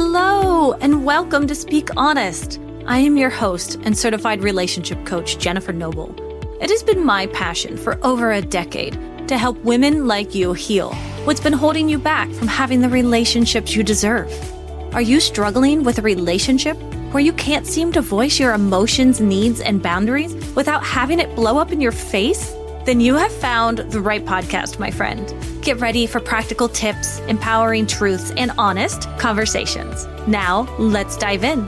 Hello, and welcome to Speak Honest. I am your host and certified relationship coach, Jennifer Noble. It has been my passion for over a decade to help women like you heal what's been holding you back from having the relationships you deserve. Are you struggling with a relationship where you can't seem to voice your emotions, needs, and boundaries without having it blow up in your face? Then you have found the right podcast, my friend. Get ready for practical tips, empowering truths, and honest conversations. Now, let's dive in.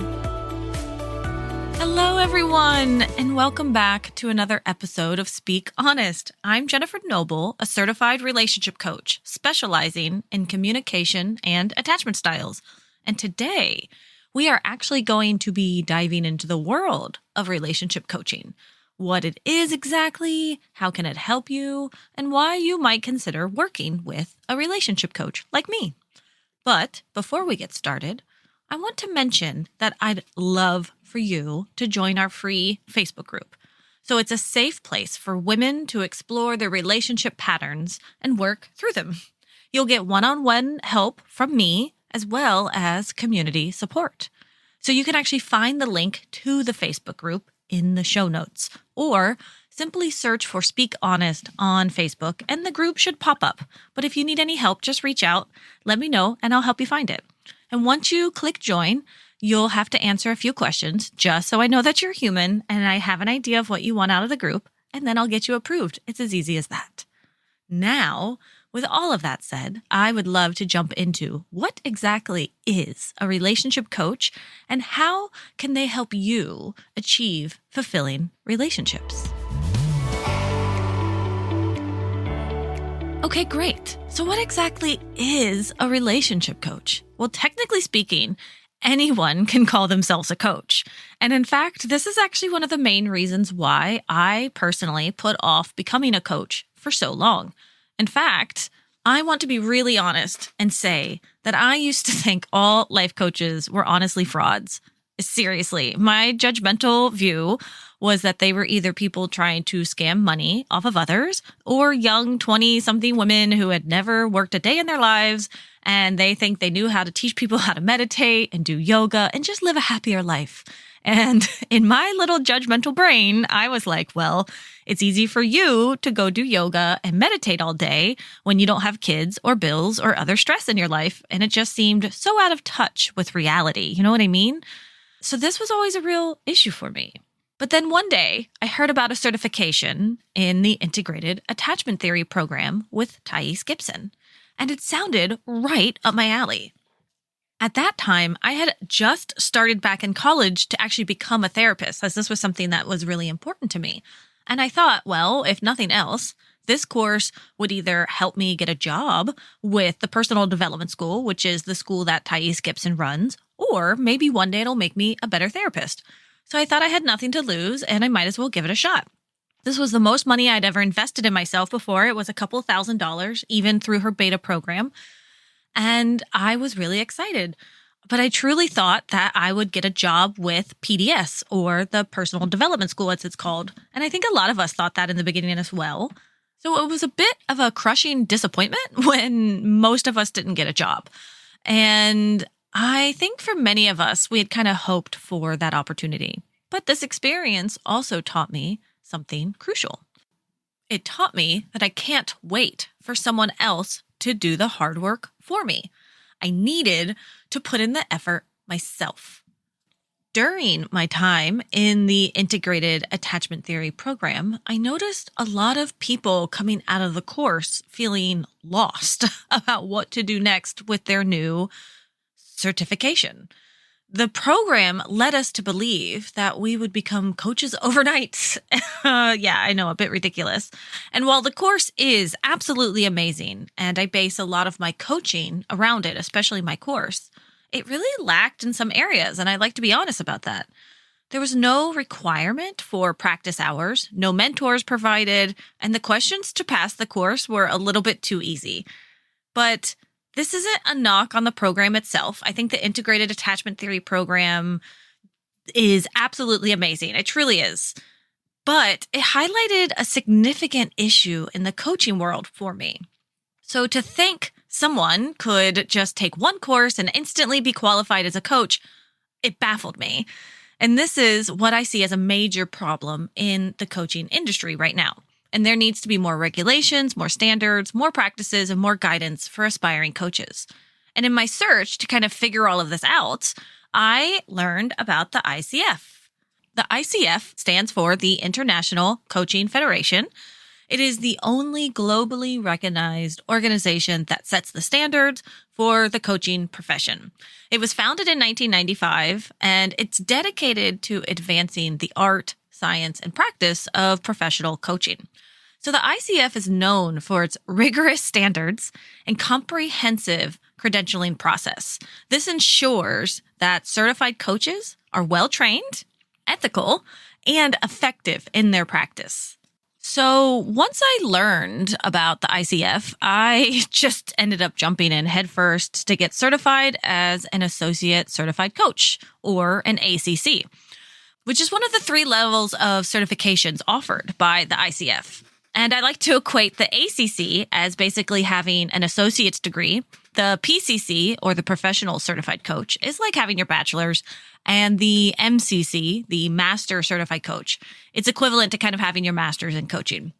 Hello, everyone, and welcome back to another episode of Speak Honest. I'm Jennifer Noble, a certified relationship coach specializing in communication and attachment styles. And today, we are actually going to be diving into the world of relationship coaching. What it is exactly, how can it help you, and why you might consider working with a relationship coach like me. But before we get started, I want to mention that I'd love for you to join our free Facebook group. So it's a safe place for women to explore their relationship patterns and work through them. You'll get one-on-one help from me as well as community support. So you can actually find the link to the Facebook group in the show notes, or simply search for Speak Honest on Facebook and the group should pop up. But if you need any help, just reach out, let me know, and I'll help you find it. And once you click join, you'll have to answer a few questions just so I know that you're human and I have an idea of what you want out of the group, and then I'll get you approved. It's as easy as that. Now, with all of that said, I would love to jump into what exactly is a relationship coach and how can they help you achieve fulfilling relationships. Okay, great. So what exactly is a relationship coach? Well, technically speaking, anyone can call themselves a coach. And in fact, this is actually one of the main reasons why I personally put off becoming a coach for so long. In fact, I want to be really honest and say that I used to think all life coaches were honestly frauds. Seriously, my judgmental view was that they were either people trying to scam money off of others or young 20-something women who had never worked a day in their lives, and they think they knew how to teach people how to meditate and do yoga and just live a happier life. And in my little judgmental brain, I was like, well, it's easy for you to go do yoga and meditate all day when you don't have kids or bills or other stress in your life. And it just seemed so out of touch with reality. You know what I mean? So this was always a real issue for me. But then one day I heard about a certification in the Integrated Attachment Theory program with Thais Gibson, and it sounded right up my alley. At that time, I had just started back in college to actually become a therapist, as this was something that was really important to me. And I thought, well, if nothing else, this course would either help me get a job with the Personal Development School, which is the school that Thais Gibson runs, or maybe one day it'll make me a better therapist. So I thought I had nothing to lose and I might as well give it a shot. This was the most money I'd ever invested in myself before. It was a couple $1,000s, even through her beta program. And I was really excited. But I truly thought that I would get a job with PDS, or the Personal Development School, as it's called. And I think a lot of us thought that in the beginning as well. So it was a bit of a crushing disappointment when most of us didn't get a job. And I think for many of us, we had kind of hoped for that opportunity. But this experience also taught me something crucial. It taught me that I can't wait for someone else to do the hard work for me. I needed to put in the effort myself. During my time in the Integrated Attachment Theory program, I noticed a lot of people coming out of the course feeling lost about what to do next with their new certification. The program led us to believe that we would become coaches overnight. Yeah, I know, a bit ridiculous. And while the course is absolutely amazing, and I base a lot of my coaching around it, especially my course, it really lacked in some areas, and I'd like to be honest about that. There was no requirement for practice hours, no mentors provided, and the questions to pass the course were a little bit too easy. But this isn't a knock on the program itself. I think the Integrated Attachment Theory program is absolutely amazing. It truly is. But it highlighted a significant issue in the coaching world for me. So to think someone could just take one course and instantly be qualified as a coach, it baffled me. And this is what I see as a major problem in the coaching industry right now. And there needs to be more regulations, more standards, more practices, and more guidance for aspiring coaches. And in my search to kind of figure all of this out, I learned about the ICF. The ICF stands for the International Coaching Federation. It is the only globally recognized organization that sets the standards for the coaching profession. It was founded in 1995, and it's dedicated to advancing the art, science, and practice of professional coaching. So the ICF is known for its rigorous standards and comprehensive credentialing process. This ensures that certified coaches are well-trained, ethical, and effective in their practice. So once I learned about the ICF, I just ended up jumping in headfirst to get certified as an associate certified coach, or an ACC, which is one of the 3 levels of certifications offered by the ICF. And I like to equate the ACC as basically having an associate's degree. The PCC, or the professional certified coach, is like having your bachelor's. And the MCC, the master certified coach, it's equivalent to kind of having your master's in coaching.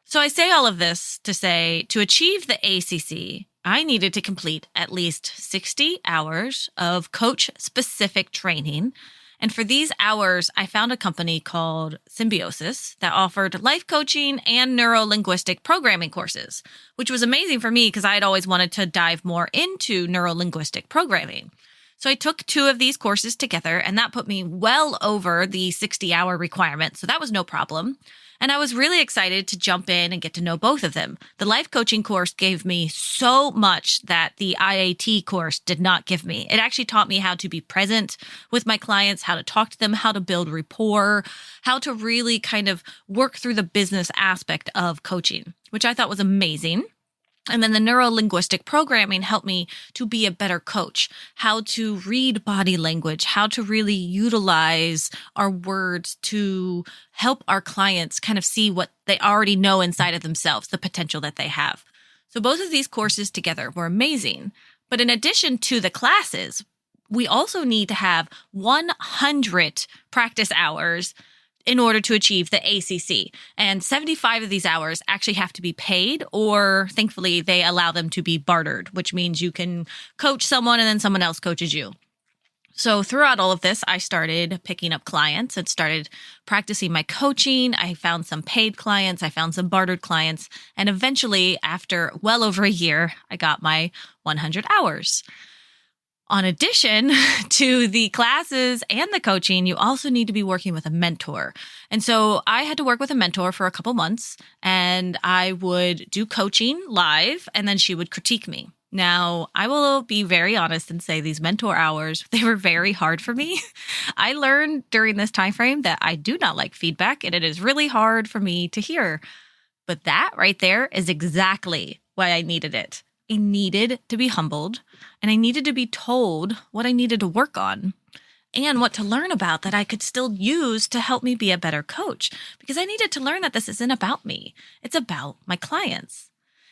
So I say all of this to say, to achieve the ACC, I needed to complete at least 60 hours of coach-specific training. And for these hours, I found a company called Symbiosis that offered life coaching and neuro-linguistic programming courses, which was amazing for me because I had always wanted to dive more into neuro-linguistic programming. So I took 2 of these courses together, and that put me well over the 60-hour requirement. So that was no problem. And I was really excited to jump in and get to know both of them. The life coaching course gave me so much that the IAT course did not give me. It actually taught me how to be present with my clients, how to talk to them, how to build rapport, how to really kind of work through the business aspect of coaching, which I thought was amazing. And then the neuro-linguistic programming helped me to be a better coach, how to read body language, how to really utilize our words to help our clients kind of see what they already know inside of themselves, the potential that they have. So both of these courses together were amazing. But in addition to the classes, we also need to have 100 practice hours in order to achieve the ACC. And 75 of these hours actually have to be paid, or thankfully they allow them to be bartered, which means you can coach someone and then someone else coaches you. So throughout all of this, I started picking up clients and started practicing my coaching. I found some paid clients. I found some bartered clients. And eventually, after well over a year, I got my 100 hours. In addition to the classes and the coaching, you also need to be working with a mentor. And so I had to work with a mentor for a couple months, and I would do coaching live, and then she would critique me. Now, I will be very honest and say these mentor hours, they were very hard for me. I learned during this time frame that I do not like feedback, and it is really hard for me to hear. But that right there is exactly why I needed it. I needed to be humbled, and I needed to be told what I needed to work on and what to learn about that I could still use to help me be a better coach, because I needed to learn that this isn't about me. It's about my clients.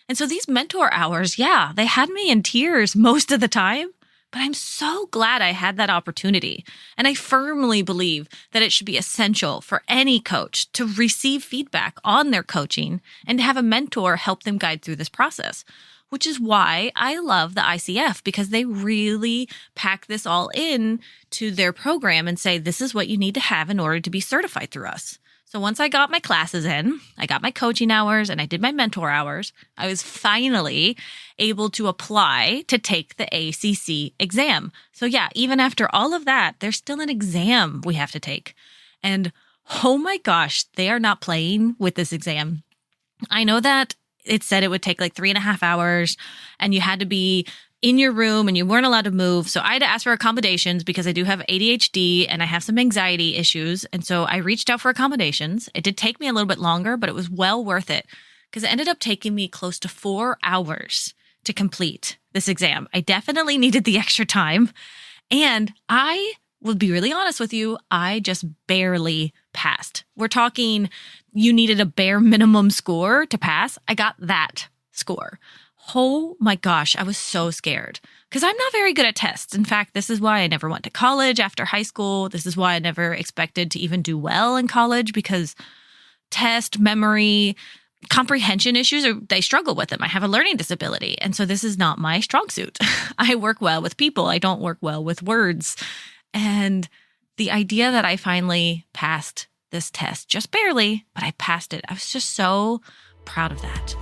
And so these mentor hours, yeah, they had me in tears most of the time, but I'm so glad I had that opportunity. And I firmly believe that it should be essential for any coach to receive feedback on their coaching and to have a mentor help them guide through this process. Which is why I love the ICF, because they really pack this all in to their program and say, this is what you need to have in order to be certified through us. So once I got my classes in, I got my coaching hours, and I did my mentor hours, I was finally able to apply to take the ACC exam. So yeah, even after all of that, there's still an exam we have to take. And oh my gosh, they are not playing with this exam. I know that it said it would take like 3.5 hours, and you had to be in your room and you weren't allowed to move. So I had to ask for accommodations because I do have ADHD and I have some anxiety issues. And so I reached out for accommodations. It did take me a little bit longer, but it was well worth it because it ended up taking me close to 4 hours to complete this exam. I definitely needed the extra time. And I will be really honest with you, I just barely passed. We're talking, you needed a bare minimum score to pass. I got that score. Oh my gosh, I was so scared because I'm not very good at tests. In fact, this is why I never went to college after high school. This is why I never expected to even do well in college because test, memory, comprehension issues, they struggle with them. I have a learning disability. And so this is not my strong suit. I work well with people. I don't work well with words. And the idea that I finally passed this test, just barely, but I passed it. I was just so proud of that.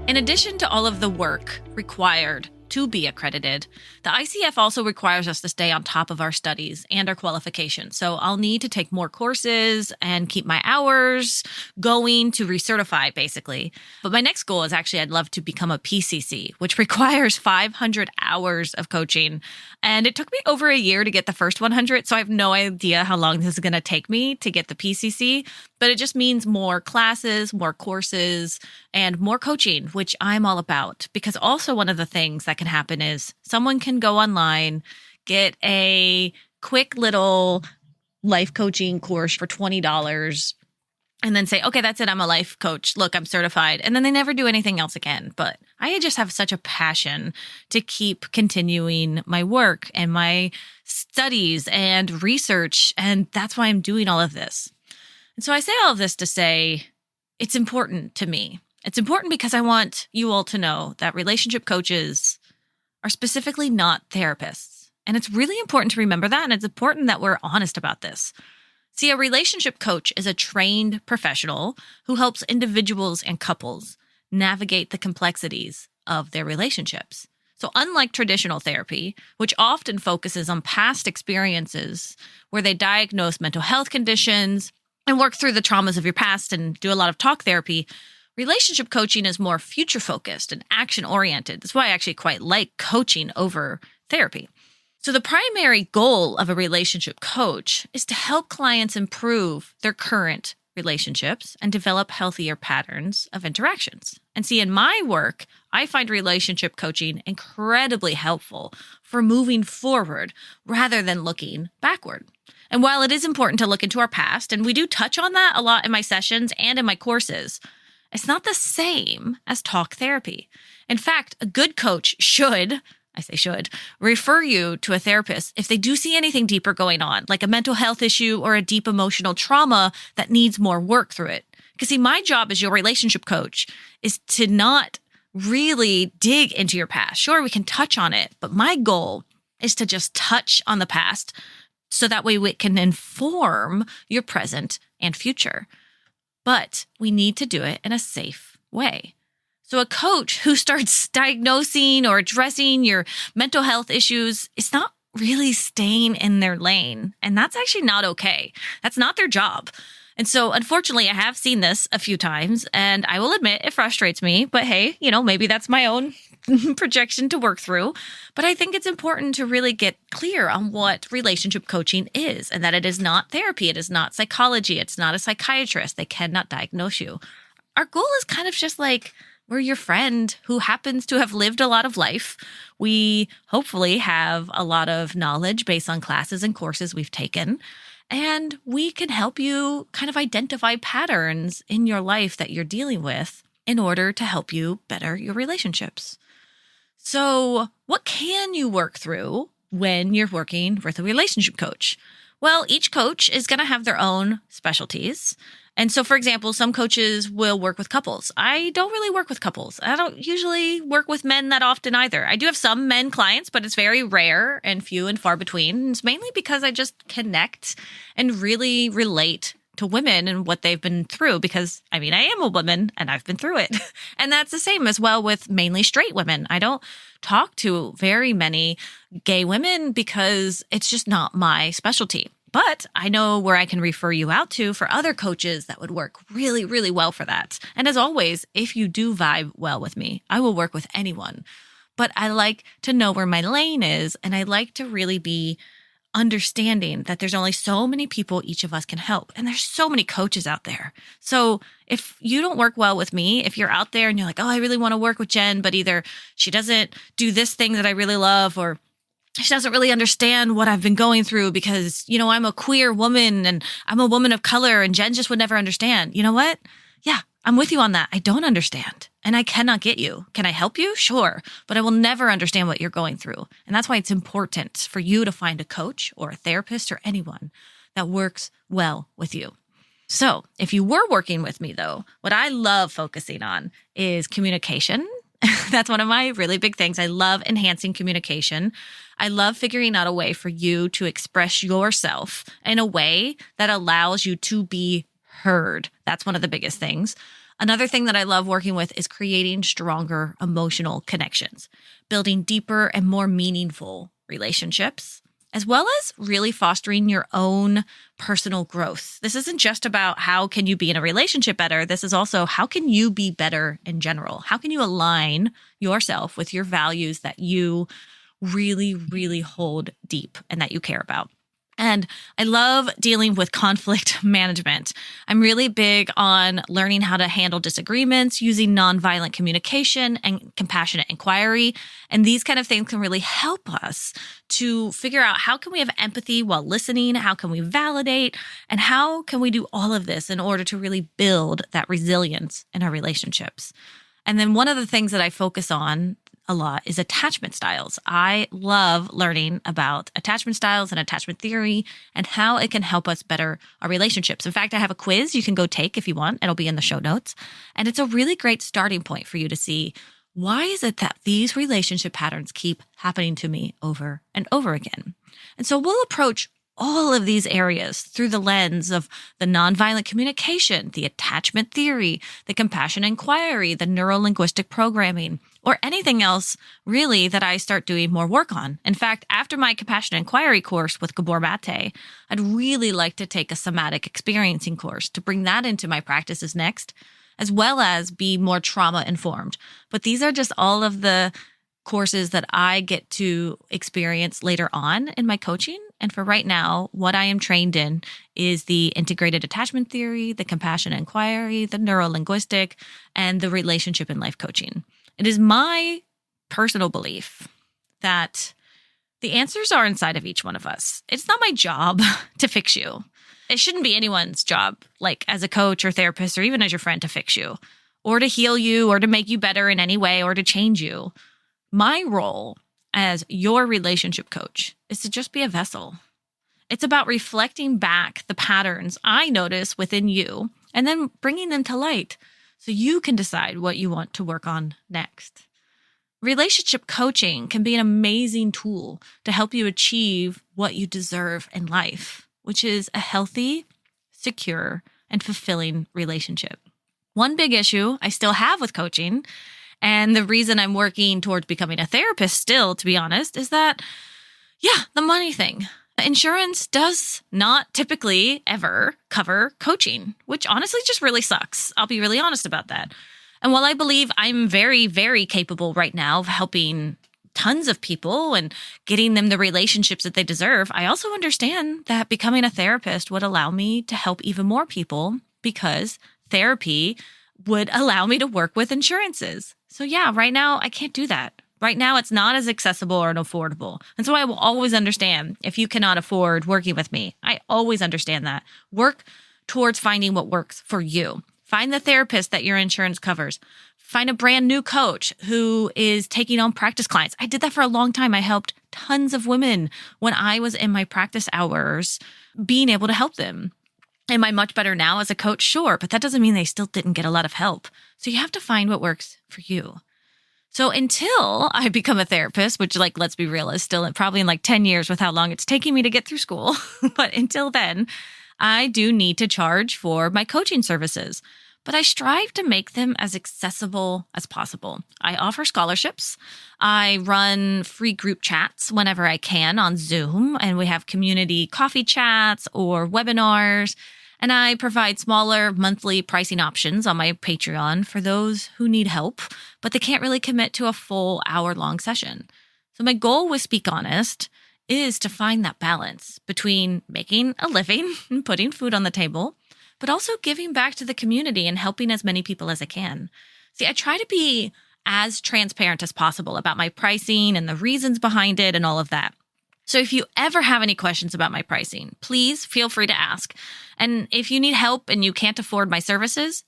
In addition to all of the work required to be accredited, the ICF also requires us to stay on top of our studies and our qualifications. So I'll need to take more courses and keep my hours going to recertify, basically. But my next goal is actually I'd love to become a PCC, which requires 500 hours of coaching. And it took me over a year to get the first 100, so I have no idea how long this is going to take me to get the PCC. But it just means more classes, more courses, and more coaching, which I'm all about. Because also one of the things that can happen is someone can go online, get a quick little life coaching course for $20, and then say, okay, that's it. I'm a life coach. Look, I'm certified. And then they never do anything else again. But I just have such a passion to keep continuing my work and my studies and research. And that's why I'm doing all of this. And so I say all of this to say it's important to me. It's important because I want you all to know that relationship coaches are specifically not therapists. And it's really important to remember that. And it's important that we're honest about this. See, a relationship coach is a trained professional who helps individuals and couples navigate the complexities of their relationships. So unlike traditional therapy, which often focuses on past experiences where they diagnose mental health conditions and work through the traumas of your past and do a lot of talk therapy, relationship coaching is more future-focused and action-oriented. That's why I actually quite like coaching over therapy. So the primary goal of a relationship coach is to help clients improve their current relationships and develop healthier patterns of interactions. And see, in my work, I find relationship coaching incredibly helpful for moving forward rather than looking backward. And while it is important to look into our past, and we do touch on that a lot in my sessions and in my courses, it's not the same as talk therapy. In fact, a good coach should refer you to a therapist if they do see anything deeper going on, like a mental health issue or a deep emotional trauma that needs more work through it. Because see, my job as your relationship coach is to not really dig into your past. Sure, we can touch on it, but my goal is to just touch on the past so that way we can inform your present and future. But we need to do it in a safe way. So a coach who starts diagnosing or addressing your mental health issues is not really staying in their lane. And that's actually not okay. That's not their job. And so unfortunately, I have seen this a few times, and I will admit it frustrates me. But hey, maybe that's my own projection to work through. But I think it's important to really get clear on what relationship coaching is, and that it is not therapy. It is not psychology. It's not a psychiatrist. They cannot diagnose you. Our goal is kind of just like, we're your friend who happens to have lived a lot of life. We hopefully have a lot of knowledge based on classes and courses we've taken. And we can help you kind of identify patterns in your life that you're dealing with in order to help you better your relationships. So what can you work through when you're working with a relationship coach? Well, each coach is going to have their own specialties. And so, for example, some coaches will work with couples. I don't really work with couples. I don't usually work with men that often either. I do have some men clients, but it's very rare and few and far between. It's mainly because I just connect and really relate to women and what they've been through because, I am a woman and I've been through it. And that's the same as well with mainly straight women. I don't talk to very many gay women because it's just not my specialty. But I know where I can refer you out to for other coaches that would work really, really well for that. And as always, if you do vibe well with me, I will work with anyone. But I like to know where my lane is, and I like to really be understanding that there's only so many people each of us can help. And there's so many coaches out there. So if you don't work well with me, if you're out there and you're like, oh, I really want to work with Jen, but either she doesn't do this thing that I really love, or she doesn't really understand what I've been going through because, I'm a queer woman and I'm a woman of color and Jen just would never understand. You know what? Yeah, I'm with you on that. I don't understand and I cannot get you. Can I help you? Sure. But I will never understand what you're going through. And that's why it's important for you to find a coach or a therapist or anyone that works well with you. So if you were working with me though, what I love focusing on is communication. That's one of my really big things. I love enhancing communication. I love figuring out a way for you to express yourself in a way that allows you to be heard. That's one of the biggest things. Another thing that I love working with is creating stronger emotional connections, building deeper and more meaningful relationships, as well as really fostering your own personal growth. This isn't just about how can you be in a relationship better. This is also how can you be better in general? How can you align yourself with your values that you really, really hold deep and that you care about? And I love dealing with conflict management. I'm really big on learning how to handle disagreements using nonviolent communication and compassionate inquiry. And these kind of things can really help us to figure out how can we have empathy while listening? How can we validate? And how can we do all of this in order to really build that resilience in our relationships? And then one of the things that I focus on a lot is attachment styles. I love learning about attachment styles and attachment theory and how it can help us better our relationships. In fact, I have a quiz you can go take if you want. It'll be in the show notes. And it's a really great starting point for you to see, why is it that these relationship patterns keep happening to me over and over again? And so we'll approach all of these areas through the lens of the nonviolent communication, the attachment theory, the compassion inquiry, the neuro-linguistic programming, or anything else really that I start doing more work on. In fact, after my compassion inquiry course with Gabor Mate, I'd really like to take a somatic experiencing course to bring that into my practices next, as well as be more trauma informed. But these are just all of the courses that I get to experience later on in my coaching. And for right now, what I am trained in is the integrated attachment theory, the compassion inquiry, the neuro-linguistic, and the relationship and life coaching. It is my personal belief that the answers are inside of each one of us. It's not my job to fix you. It shouldn't be anyone's job, like as a coach or therapist or even as your friend, to fix you or to heal you or to make you better in any way or to change you. My role as your relationship coach is to just be a vessel. It's about reflecting back the patterns I notice within you and then bringing them to light so you can decide what you want to work on next. Relationship coaching can be an amazing tool to help you achieve what you deserve in life, which is a healthy, secure, and fulfilling relationship. One big issue I still have with coaching, and the reason I'm working towards becoming a therapist still, to be honest, is that, the money thing. Insurance does not typically ever cover coaching, which honestly just really sucks. I'll be really honest about that. And while I believe I'm very, very capable right now of helping tons of people and getting them the relationships that they deserve, I also understand that becoming a therapist would allow me to help even more people because therapy would allow me to work with insurances. So right now I can't do that. Right now it's not as accessible or affordable. And so I will always understand if you cannot afford working with me. I always understand that. Work towards finding what works for you. Find the therapist that your insurance covers. Find a brand new coach who is taking on practice clients. I did that for a long time. I helped tons of women when I was in my practice hours, being able to help them. Am I much better now as a coach? Sure, but that doesn't mean they still didn't get a lot of help. So you have to find what works for you. So until I become a therapist, which let's be real, is still probably in 10 years with how long it's taking me to get through school. But until then, I do need to charge for my coaching services, but I strive to make them as accessible as possible. I offer scholarships. I run free group chats whenever I can on Zoom, and we have community coffee chats or webinars. And I provide smaller monthly pricing options on my Patreon for those who need help, but they can't really commit to a full hour-long session. So my goal with Speak Honest is to find that balance between making a living and putting food on the table, but also giving back to the community and helping as many people as I can. See, I try to be as transparent as possible about my pricing and the reasons behind it and all of that. So if you ever have any questions about my pricing, please feel free to ask. And if you need help and you can't afford my services,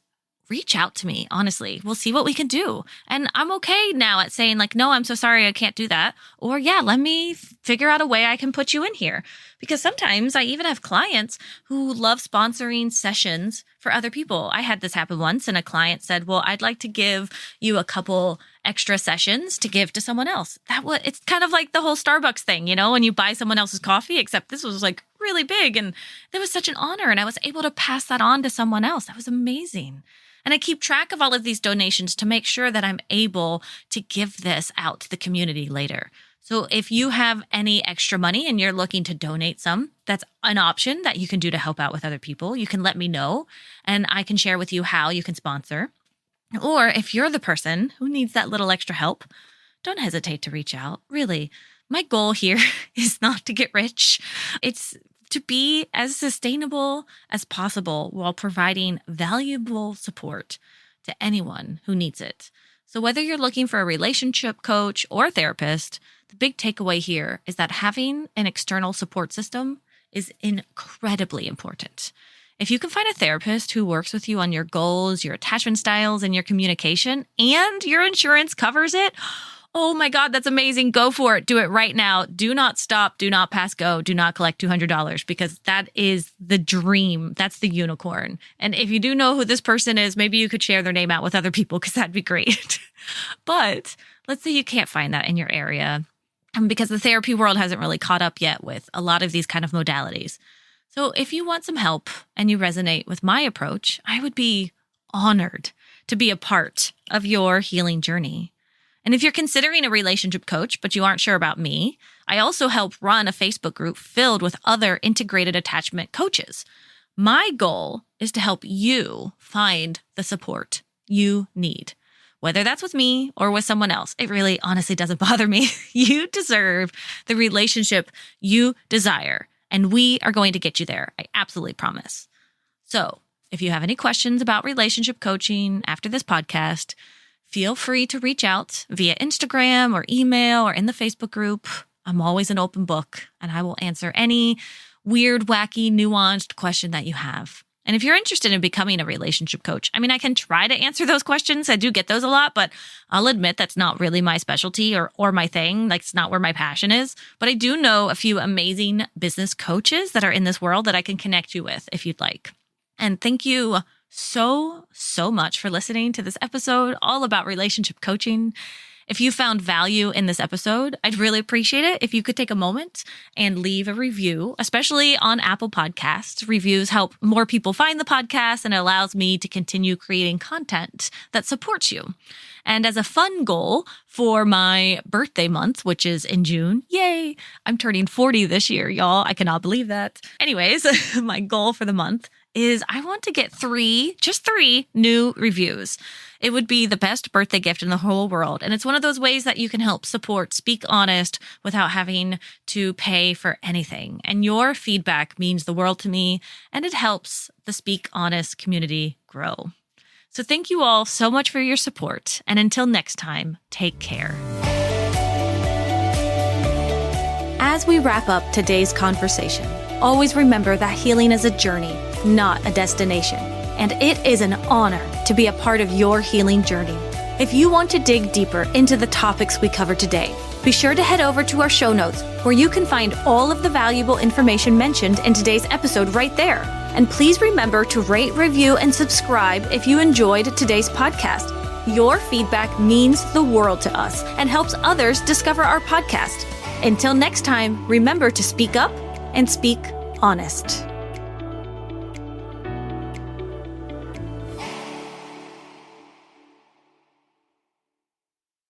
reach out to me. Honestly, we'll see what we can do. And I'm okay now at saying like, no, I'm so sorry, I can't do that. Or yeah, let me figure out a way I can put you in here. Because sometimes I even have clients who love sponsoring sessions for other people. I had this happen once and a client said, well, I'd like to give you a couple extra sessions to give to someone else. It's kind of like the whole Starbucks thing, when you buy someone else's coffee, except this was like really big. And it was such an honor. And I was able to pass that on to someone else. That was amazing. And I keep track of all of these donations to make sure that I'm able to give this out to the community later. So if you have any extra money and you're looking to donate some, that's an option that you can do to help out with other people. You can let me know and I can share with you how you can sponsor. Or if you're the person who needs that little extra help, don't hesitate to reach out. Really, my goal here is not to get rich. It's to be as sustainable as possible while providing valuable support to anyone who needs it. So whether you're looking for a relationship coach or therapist, the big takeaway here is that having an external support system is incredibly important. If you can find a therapist who works with you on your goals, your attachment styles, and your communication, and your insurance covers it, oh my God, that's amazing. Go for it. Do it right now. Do not stop. Do not pass go. Do not collect $200 because that is the dream. That's the unicorn. And if you do know who this person is, maybe you could share their name out with other people because that'd be great. But let's say you can't find that in your area because the therapy world hasn't really caught up yet with a lot of these kind of modalities. So if you want some help and you resonate with my approach, I would be honored to be a part of your healing journey. And if you're considering a relationship coach, but you aren't sure about me, I also help run a Facebook group filled with other integrated attachment coaches. My goal is to help you find the support you need, whether that's with me or with someone else. It really honestly doesn't bother me. You deserve the relationship you desire, and we are going to get you there. I absolutely promise. So if you have any questions about relationship coaching after this podcast, feel free to reach out via Instagram or email or in the Facebook group. I'm always an open book and I will answer any weird, wacky, nuanced question that you have. And if you're interested in becoming a relationship coach, I can try to answer those questions. I do get those a lot, but I'll admit that's not really my specialty or my thing. Like it's not where my passion is. But I do know a few amazing business coaches that are in this world that I can connect you with if you'd like. And thank you so much for listening to this episode all about relationship coaching. If you found value in this episode, I'd really appreciate it if you could take a moment and leave a review, especially on Apple Podcasts. Reviews help more people find the podcast and it allows me to continue creating content that supports you. And as a fun goal for my birthday month, which is in June, yay, I'm turning 40 this year, y'all. I cannot believe that. Anyways, my goal for the month is I want to get just three new reviews. It would be the best birthday gift in the whole world. And it's one of those ways that you can help support Speak Honest without having to pay for anything. And your feedback means the world to me, and it helps the Speak Honest community grow. So thank you all so much for your support. And until next time, take care. As we wrap up today's conversation, always remember that healing is a journey, not a destination. And it is an honor to be a part of your healing journey. If you want to dig deeper into the topics we covered today, be sure to head over to our show notes where you can find all of the valuable information mentioned in today's episode right there. And please remember to rate, review, and subscribe if you enjoyed today's podcast. Your feedback means the world to us and helps others discover our podcast. Until next time, remember to speak up and speak honest.